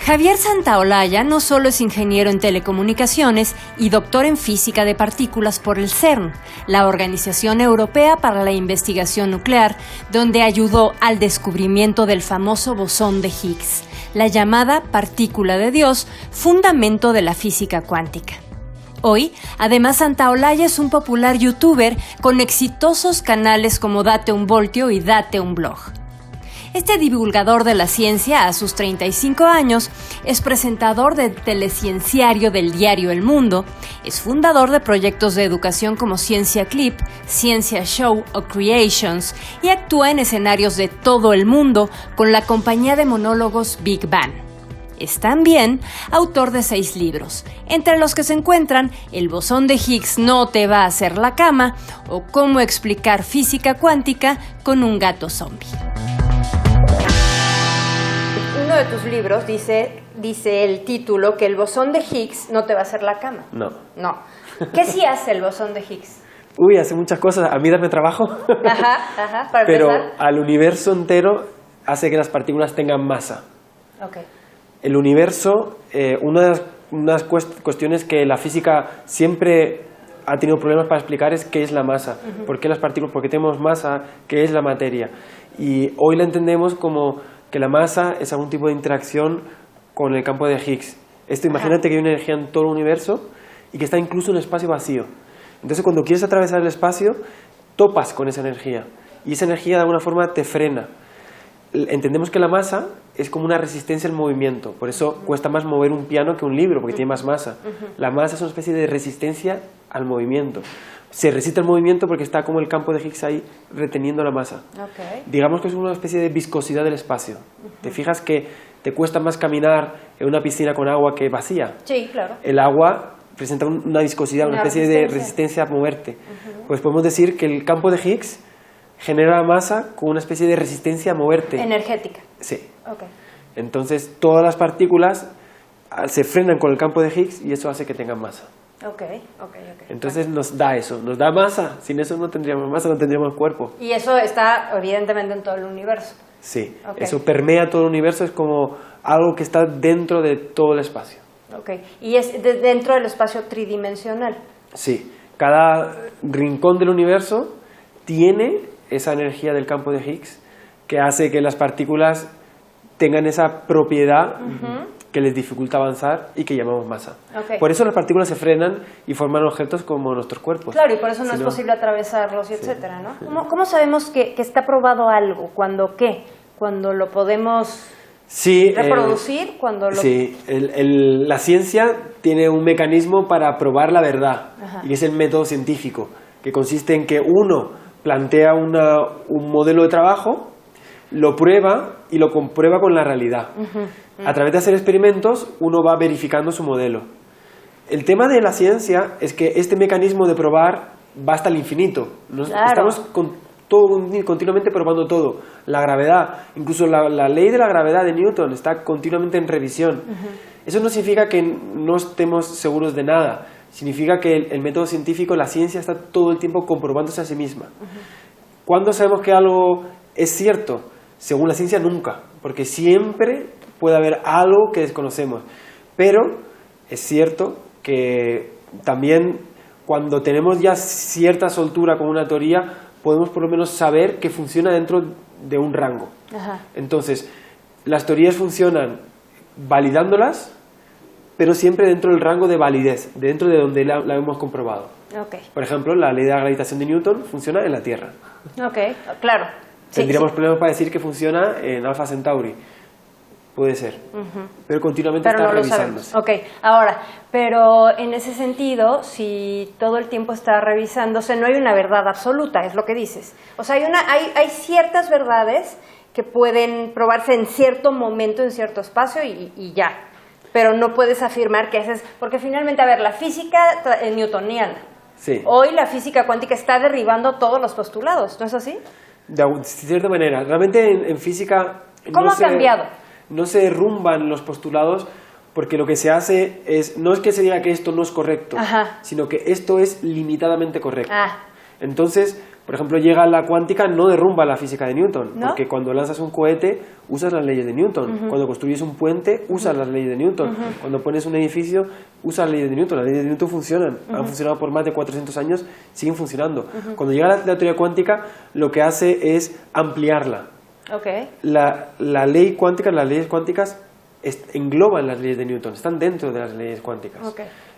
Javier Santaolalla no solo es ingeniero en telecomunicaciones y doctor en física de partículas por el CERN, la Organización Europea para la Investigación Nuclear, donde ayudó al descubrimiento del famoso bosón de Higgs, la llamada partícula de Dios, fundamento de la física cuántica. Hoy, además, Santaolalla es un popular youtuber con exitosos canales como Date un Voltio y Date un Blog. Este divulgador de la ciencia, a sus 35 años, es presentador de Telecienciario del diario El Mundo, es fundador de proyectos de educación como Ciencia Clip, Ciencia Show o Creations y actúa en escenarios de todo el mundo con la compañía de monólogos Big Bang. Es también autor de 6 libros, entre los que se encuentran El bosón de Higgs no te va a hacer la cama o Cómo explicar física cuántica con un gato zombie. Uno de tus libros dice el título que el bosón de Higgs no te va a hacer la cama. No. ¿Qué sí hace el bosón de Higgs? Uy, hace muchas cosas. A mí darme trabajo. Para Pero empezar. al universo entero hace que las partículas tengan masa. Okay. El universo, unas cuestiones que la física siempre ha tenido problemas para explicar es qué es la masa, por qué las partículas, por qué tenemos masa, qué es la materia. Y hoy la entendemos como que la masa es algún tipo de interacción con el campo de Higgs. Esto, imagínate que hay una energía en todo el universo y que está incluso en el espacio vacío. Entonces, cuando quieres atravesar el espacio, topas con esa energía y esa energía de alguna forma te frena. Entendemos que la masa es como una resistencia al movimiento, por eso cuesta más mover un piano que un libro, porque tiene más masa. La masa es una especie de resistencia al movimiento. Se resiste al movimiento porque está como el campo de Higgs ahí reteniendo la masa. Okay. Digamos que es una especie de viscosidad del espacio. ¿Te fijas que te cuesta más caminar en una piscina con agua que vacía? Sí, claro. El agua presenta una viscosidad, una especie de resistencia a moverte. Pues podemos decir que el campo de Higgs genera masa con una especie de resistencia a moverte. Energética. Sí. Okay. Entonces todas las partículas se frenan con el campo de Higgs y eso hace que tengan masa. Okay. Entonces nos da eso, nos da masa. Sin eso no tendríamos masa, no tendríamos cuerpo. Y eso está evidentemente en todo el universo. Sí, Okay. eso permea todo el universo, es como algo que está dentro de todo el espacio. Okay. Y es dentro del espacio tridimensional. Sí, cada rincón del universo tiene esa energía del campo de Higgs que hace que las partículas tengan esa propiedad que les dificulta avanzar y que llamamos masa. Okay. Por eso las partículas se frenan y forman objetos como nuestros cuerpos. Claro, y por eso no es posible atravesarlos, y etcétera, ¿no? ¿Cómo sabemos que está probado algo? ¿Cuándo qué? ¿Cuando lo podemos reproducir? Sí, la ciencia tiene un mecanismo para probar la verdad, y es el método científico, que consiste en que uno plantea un modelo de trabajo, lo prueba y lo comprueba con la realidad. A través de hacer experimentos, uno va verificando su modelo. El tema de la ciencia es que este mecanismo de probar va hasta el infinito. Estamos continuamente probando todo. La gravedad, incluso la ley de la gravedad de Newton está continuamente en revisión. Eso no significa que no estemos seguros de nada. Significa que el método científico, la ciencia, está todo el tiempo comprobándose a sí misma. ¿Cuándo sabemos que algo es cierto? Según la ciencia, nunca, porque siempre puede haber algo que desconocemos. Pero es cierto que también cuando tenemos ya cierta soltura con una teoría, podemos por lo menos saber que funciona dentro de un rango. Entonces, las teorías funcionan validándolas, pero siempre dentro del rango de validez, dentro de donde la hemos comprobado. Okay. Por ejemplo, la ley de la gravitación de Newton funciona en la Tierra. Claro. Tendríamos problemas para decir que funciona en Alpha Centauri. Puede ser, pero continuamente está revisándose. Ahora, pero en ese sentido, si todo el tiempo está revisándose, no hay una verdad absoluta, es lo que dices. O sea, hay ciertas verdades que pueden probarse en cierto momento, en cierto espacio y ya. Pero no puedes afirmar que ese es... Porque finalmente, a ver, la física newtoniana. Sí. Hoy la física cuántica está derribando todos los postulados, ¿no es así? De cierta manera. Realmente en física... ¿Cómo ha cambiado? No se derrumban los postulados porque lo que se hace es... No es que se diga que esto no es correcto, sino que esto es limitadamente correcto. Entonces, por ejemplo, llega la cuántica, no derrumba la física de Newton, ¿no? Porque cuando lanzas un cohete, usas las leyes de Newton. Cuando construyes un puente, usas las leyes de Newton. Cuando pones un edificio, usas las leyes de Newton. Las leyes de Newton funcionan. Han funcionado por más de 400 años, siguen funcionando. Cuando llega la teoría cuántica, lo que hace es ampliarla. La ley cuántica, las leyes cuánticas engloban las leyes de Newton, están dentro de las leyes cuánticas.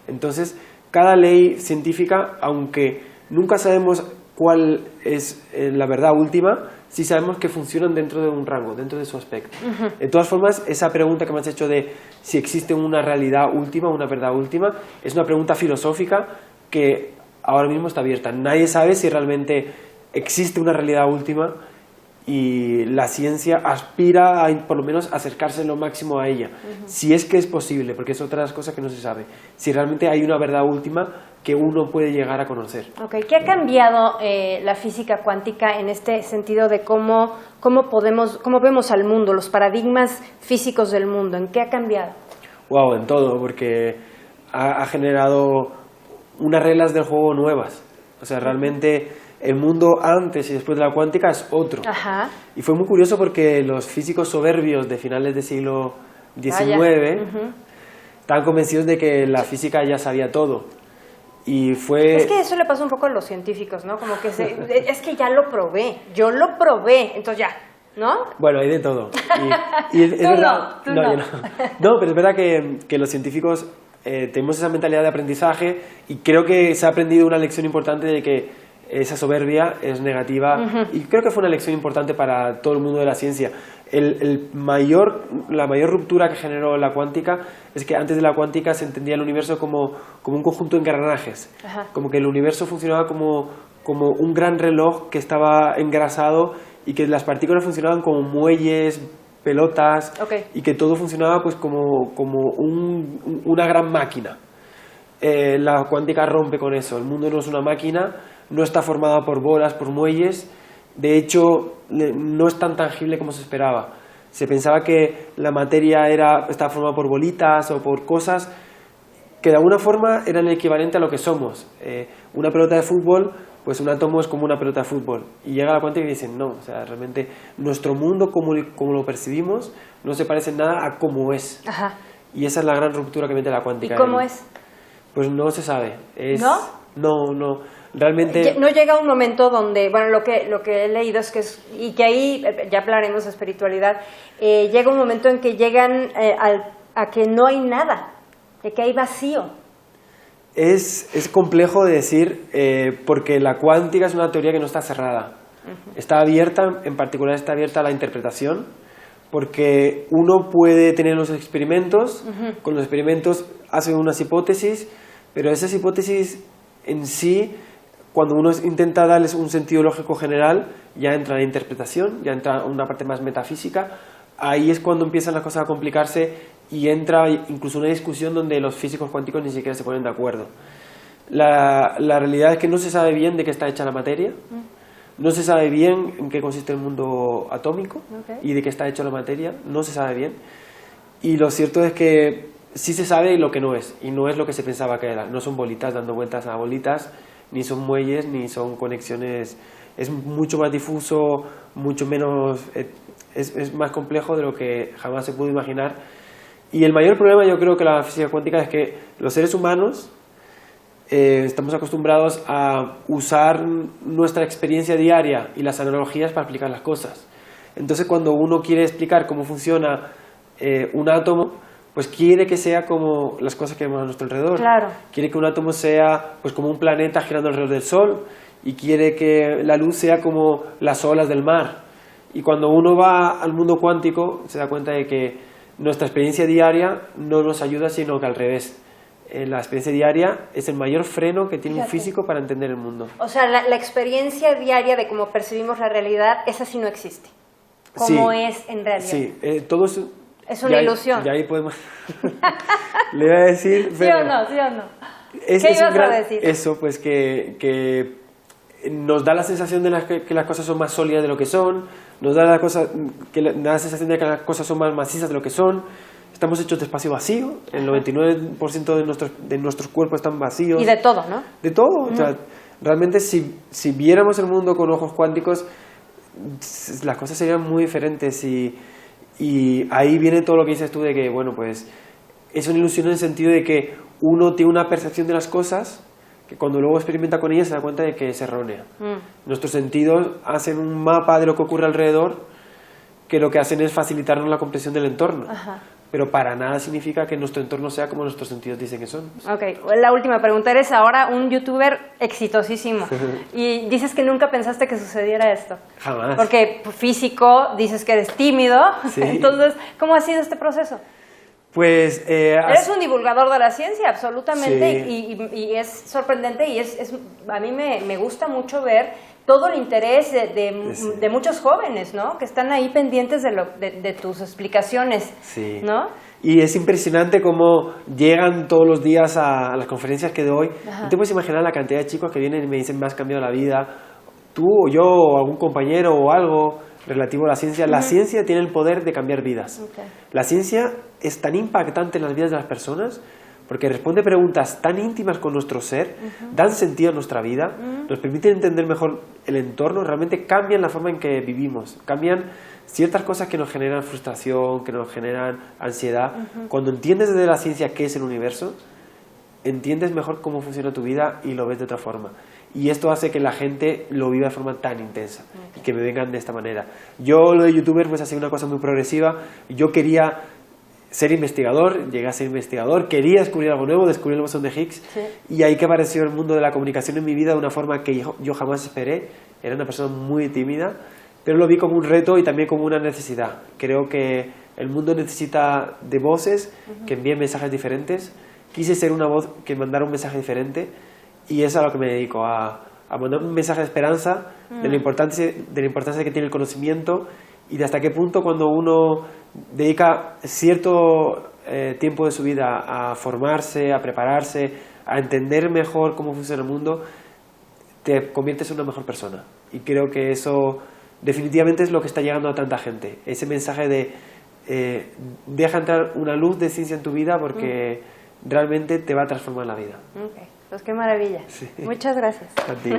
Entonces, cada ley científica, aunque nunca sabemos cuál es la verdad última, sí sabemos que funcionan dentro de un rango, dentro de su aspecto. De todas formas, esa pregunta que me has hecho de si existe una realidad última, una verdad última, es una pregunta filosófica que ahora mismo está abierta. Nadie sabe si realmente existe una realidad última y la ciencia aspira a, por lo menos, acercarse lo máximo a ella. Si es que es posible, porque es otra de las cosas que no se sabe. Si realmente hay una verdad última que uno puede llegar a conocer. ¿Qué ha cambiado la física cuántica en este sentido de cómo vemos al mundo, los paradigmas físicos del mundo? ¿En qué ha cambiado? Wow, en todo, porque ha generado unas reglas del juego nuevas. O sea, realmente el mundo antes y después de la cuántica es otro. Y fue muy curioso porque los físicos soberbios de finales del siglo XIX estaban convencidos de que la física ya sabía todo. Y fue... Es que eso le pasa un poco a los científicos, ¿no? Como que es que ya lo probé, yo lo probé, entonces ya, ¿no? Bueno, hay de todo. Y es verdad, tú no. No, pero es verdad que los científicos tenemos esa mentalidad de aprendizaje y creo que se ha aprendido una lección importante de que esa soberbia es negativa y creo que fue una lección importante para todo el mundo de la ciencia. La mayor ruptura que generó la cuántica es que antes de la cuántica se entendía el universo como un conjunto de engranajes, como que el universo funcionaba como un gran reloj que estaba engrasado y que las partículas funcionaban como muelles, pelotas y que todo funcionaba pues como una gran máquina. La cuántica rompe con eso. El mundo no es una máquina, no está formada por bolas, por muelles. De hecho, no es tan tangible como se esperaba. Se pensaba que la materia estaba formada por bolitas o por cosas que de alguna forma eran el equivalente a lo que somos. Una pelota de fútbol, pues un átomo es como una pelota de fútbol. Y llega la cuántica y dicen, no, o sea, realmente nuestro mundo como lo percibimos no se parece en nada a cómo es. Y esa es la gran ruptura que mete la cuántica. ¿Y cómo es? Pues no se sabe. ¿No? No. Realmente... No llega un momento donde, bueno, lo que he leído es que y que ahí ya hablaremos de espiritualidad, llega un momento en que llegan a que no hay nada, de que hay vacío. Es complejo de decir porque la cuántica es una teoría que no está cerrada. Está abierta, en particular está abierta a la interpretación, porque uno puede tener los experimentos, con los experimentos hace unas hipótesis, pero esas hipótesis en sí, cuando uno intenta darles un sentido lógico general, ya entra la interpretación, ya entra una parte más metafísica. Ahí es cuando empiezan las cosas a complicarse y entra incluso una discusión donde los físicos cuánticos ni siquiera se ponen de acuerdo. La realidad es que no se sabe bien de qué está hecha la materia, no se sabe bien en qué consiste el mundo atómico y de qué está hecha la materia, no se sabe bien. Y lo cierto es que sí se sabe lo que no es, y no es lo que se pensaba que era. No son bolitas dando vueltas a bolitas, ni son muelles, ni son conexiones. Es mucho más difuso, mucho menos... Es más complejo de lo que jamás se pudo imaginar. Y el mayor problema, yo creo, que la física cuántica es que los seres humanos estamos acostumbrados a usar nuestra experiencia diaria y las analogías para explicar las cosas. Entonces, cuando uno quiere explicar cómo funciona un átomo, pues quiere que sea como las cosas que vemos a nuestro alrededor. Quiere que un átomo sea pues como un planeta girando alrededor del Sol, y quiere que la luz sea como las olas del mar. Y cuando uno va al mundo cuántico se da cuenta de que nuestra experiencia diaria no nos ayuda, sino que al revés. La experiencia diaria es el mayor freno que tiene un físico para entender el mundo. O sea, la experiencia diaria de cómo percibimos la realidad, esa sí no existe. ¿Cómo es en realidad? Sí, todo eso... Es una ilusión. Ya ahí podemos... Le iba a decir... ¿Sí o no? ¿Sí o no? ¿Qué ibas a decir? Eso, pues que nos da la sensación de que las cosas son más sólidas de lo que son, nos da da la sensación de que las cosas son más macizas de lo que son. Estamos hechos de espacio vacío, el 99% de nuestros cuerpos están vacíos. Y de todo, ¿no? De todo. O sea, realmente si viéramos el mundo con ojos cuánticos, las cosas serían muy diferentes y ahí viene todo lo que dices tú de que, bueno, pues es una ilusión en el sentido de que uno tiene una percepción de las cosas que cuando luego experimenta con ellas se da cuenta de que es errónea. Nuestros sentidos hacen un mapa de lo que ocurre alrededor, que lo que hacen es facilitarnos la comprensión del entorno. Ajá. Pero para nada significa que nuestro entorno sea como nuestros sentidos dicen que son. Ok, la última pregunta. Eres ahora un youtuber exitosísimo y dices que nunca pensaste que sucediera esto. Jamás. Porque físico, dices que eres tímido. Sí. Entonces, ¿cómo ha sido este proceso? Pues... eres un divulgador de la ciencia, absolutamente, sí. y es sorprendente y a mí me gusta mucho ver todo el interés de muchos jóvenes, ¿no? Que están ahí pendientes de tus explicaciones, sí. ¿No? Y es impresionante cómo llegan todos los días a las conferencias que doy. Ajá. No te puedes imaginar la cantidad de chicos que vienen y me dicen, me has cambiado la vida, tú o yo o algún compañero o algo relativo a la ciencia. La ciencia tiene el poder de cambiar vidas. Okay. La ciencia es tan impactante en las vidas de las personas porque responde preguntas tan íntimas con nuestro ser, dan sentido a nuestra vida, nos permiten entender mejor el entorno, realmente cambian la forma en que vivimos, cambian ciertas cosas que nos generan frustración, que nos generan ansiedad. Cuando entiendes desde la ciencia qué es el universo, entiendes mejor cómo funciona tu vida y lo ves de otra forma. Y esto hace que la gente lo viva de forma tan intensa y que me vengan de esta manera. Yo lo de youtuber pues ha sido una cosa muy progresiva. Yo quería ser investigador, llegué a ser investigador, quería descubrir algo nuevo, descubrí el bosón de Higgs, sí. Y ahí que apareció el mundo de la comunicación en mi vida de una forma que yo jamás esperé. Era una persona muy tímida, pero lo vi como un reto y también como una necesidad. Creo que el mundo necesita de voces que envíen mensajes diferentes. Quise ser una voz que mandara un mensaje diferente y es a lo que me dedico, a mandar un mensaje de esperanza, de la importancia que tiene el conocimiento y de hasta qué punto cuando uno dedica cierto tiempo de su vida a formarse, a prepararse, a entender mejor cómo funciona el mundo, te conviertes en una mejor persona. Y creo que eso definitivamente es lo que está llegando a tanta gente. Ese mensaje de deja entrar una luz de ciencia en tu vida porque realmente te va a transformar la vida. Okay. Pues qué maravilla. Sí. Muchas gracias. A ti.